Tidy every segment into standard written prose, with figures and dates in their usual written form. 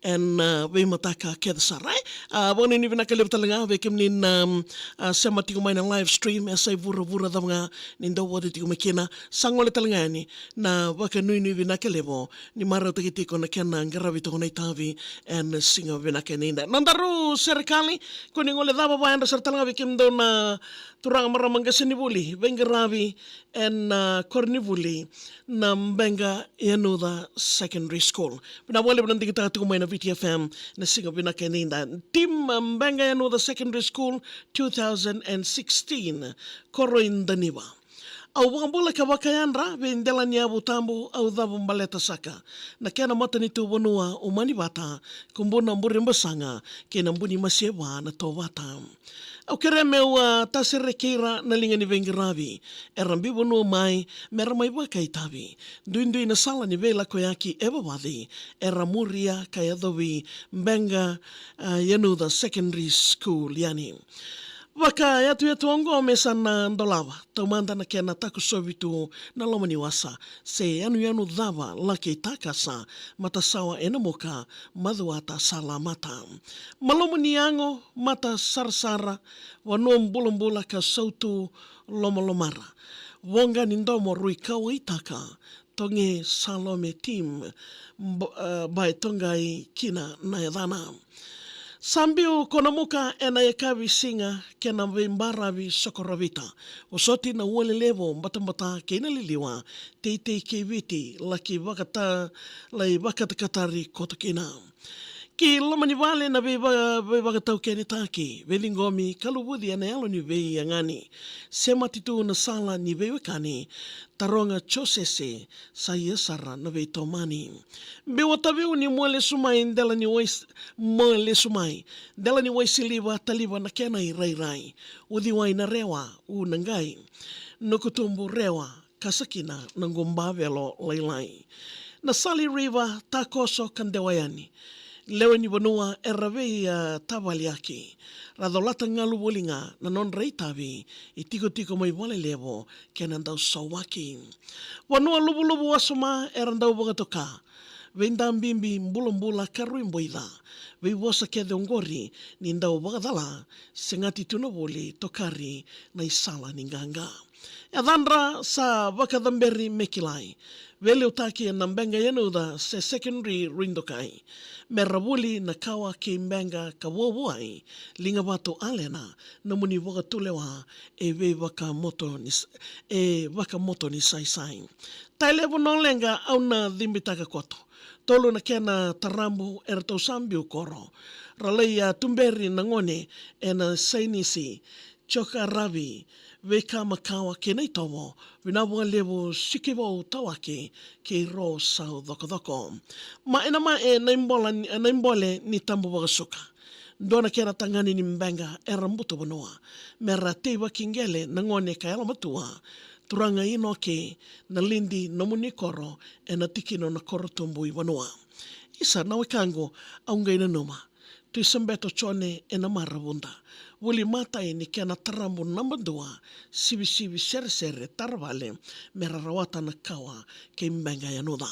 en ve mataka ke sarai bona ni vina kalib talanga ve kim nin sema tiku mai na live stream esa vura vura da nga nin do wodi tiku makina sangole talanga ni na waka nui nui vina kalebo ni mara tiki ko na kena ngaravi to na tavi en singa vina keninda nandaru serikali ko ni ngole dava ba anda sertalanga ve kim do na turanga maramanga senibuli vengaravi en kornivuli na mbenga yanuda secondary school na wale bnan dikita tu mai na VTFM na singa bina keninda team mbenga yanuda secondary school 2016 koroin daniwa au wangambula ka wakayandra vendela ni abu tambu au dhabu mbaleta saka na kena mata ni tu wanua umani bata kumbuna mburi mbasanga kena mbuni masiewa na to wata au kere meu tasere keira na linga ni vengiravi erambi wanua mai mera mai waka itavi duindui na sala ni vela koyaki eva wadi eramuria kayadovi mbenga yanuda secondary school yani waka yatu ongo mesa na ndolawa taumanda na kena taku sovitu na lomani wasa se yanu dhava lake takasa matasawa enamoka madhuata salamata malomani yango mata sarsara wanua mbula ka sautu lomolomara wonga nindomo rui kawa itaka tonge salome team bai tongai kina na yadana Sambiu konamuka ena yakavi singa kena vimbaravi sokoravita. Usoti na uole levo mbata kena liliwa teitei keviti laki lai wakatakatari kotokina. Ki lomani wale na wakatau kene taki, velingomi kaluwudi ana yalo ni vei yangani. Sema titu na sala ni vei wekani, taronga chosese sa yesara na vei tomani. Bewataviu ni mwele sumai ndela ni mwele sumai. Ndela ni waisiliwa taliwa na kena rai. Udhiwai na rewa unangai. Nukutumbu rewa kasakina na ngumbavelo lailai. Na Sali River takoso kandewayani. Lewe ni wanua erawei tawali aki. Radolata ngalu wolinga na non reitavi itiko mai wale levo kenandau sawaki. Wanua lubu wasuma erandau bogatoka. Vendam bimbi mbula karuimboida. Vei wasa kede ongori ni ndau bagadala sengati tunawoli tokari na isala ninganga. Edandra sa wakadamberi mekilai. Vele utaki na mbenga yanuda se secondary rindokai. Merawuli na kawa ke mbenga kawabuai linga watu alena na muni wakatulewa e waka moto ni sai. Tailevo nonlenga au na dhimbitaka koto. Tolu na kena tarambu erto sambiu koro. Raleia tumberi na ngone ena sainisi choka ravi weka makawa ke nei tomo winawa levo sikivo tawake ke ro sau doko. Ma ena naimbole ni tambu wakasuka. Ndona kena tangani ni mbenga erambuto wanua. Mera teiwa kingele na ngone kayala matua. Turanga ino ke na lindi na munikoro e na tikino na koro tumbui wanua. Isa na wikango aunga ina numa. Tuisambeto chone e na maravunda. Wuli matai ni kena tarambu namba 2 sivi sere tarvale mera rawata na kawa ke mbenga yanuda.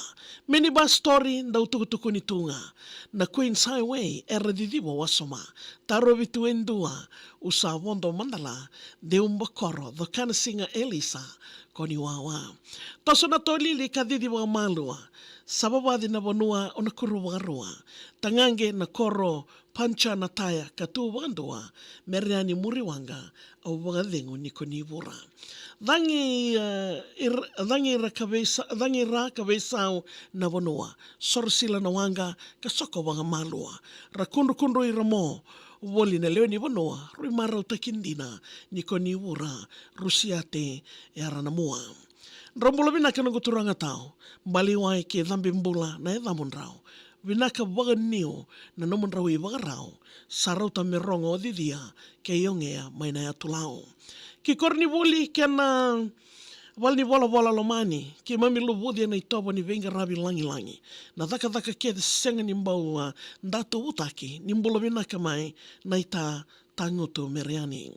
Minibus story ndau tukutuku ni tunga. Na Queen's Highway era didiwa wasoma. Taro vitu endua usa wondo mandala de umbakoro the kana singa Elisa koni wawa. Toso na tolili kadidiwa malua. Sababadi na wanua onakuru warua. Tangange na koro pancha na taya katu wandua meriani muriwanga au wagadhengu niko nivura. Dhangi ra kabesau na wanua. Sorsila na wanga kasoko wanga malua. Rakundu iramo. Woli na leo ni wanua. Ruimara utakindina niko nivura. Rusiate yaranamua. Rambulo vinaka na guturanga tau. Baliwai ke dhambi mbula na edhamun rao. Vinaka waga niu na nomun rao i waga rao. Sarauta merongo o didia ke iongea maina ya tulao. Ki korni wuli kena walni wala lomani. Ki mamilu wudi na itobo ni venga rabi langi. Na dhaka ke senga ni mbau ndato utaki. Ni mbulo vinaka mai na ita tangutu meriani.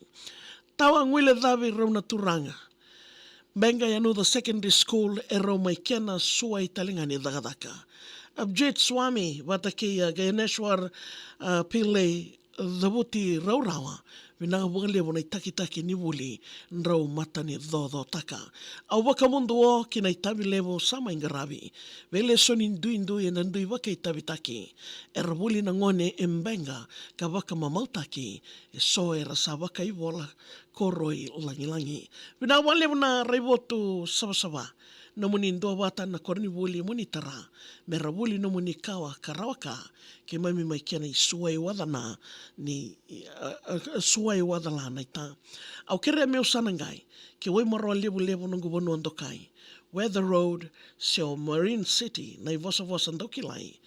Tawa ngwile dhavi rauna turanga. Benga yanuda secondary school ero mai kena sua italingani dagadaka. Abjit Swami wataki Gayaneshwar Pillai dhabuti raurawa vina wale wana taki ni wuli nrau matani dhodho taka. Au waka mundu o kina itavi levo sama ingaravi. Vele soni indu e nandui waka itavi taki. Era wuli na ngone embenga ka waka mamautaki e so era sa waka iwola koroi langi. Vina wale wana raivotu sawa. No muni ndoa wata na korni wuli muni tara. Mera wuli no muni kawa karawaka. Ke maimi mai kiana i suai wadana ni suai wadala na ita. Au kere meo sanangai. Ke wai maroa levo nungu wanu andokai. Where the road se o Marine City na i vosa andokilai.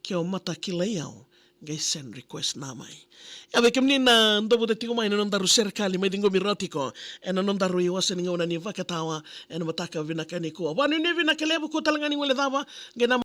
Ke o mata kilai au. Gai send request na mai. Ave kemni na ndobo de tiko mai na nondaru serikali mai dingo mirotiko e na nondaru i wasa ninga una ni vakatawa e na mataka vinakani kua. Wanu ni vinakelebu ko talangani wale dava gena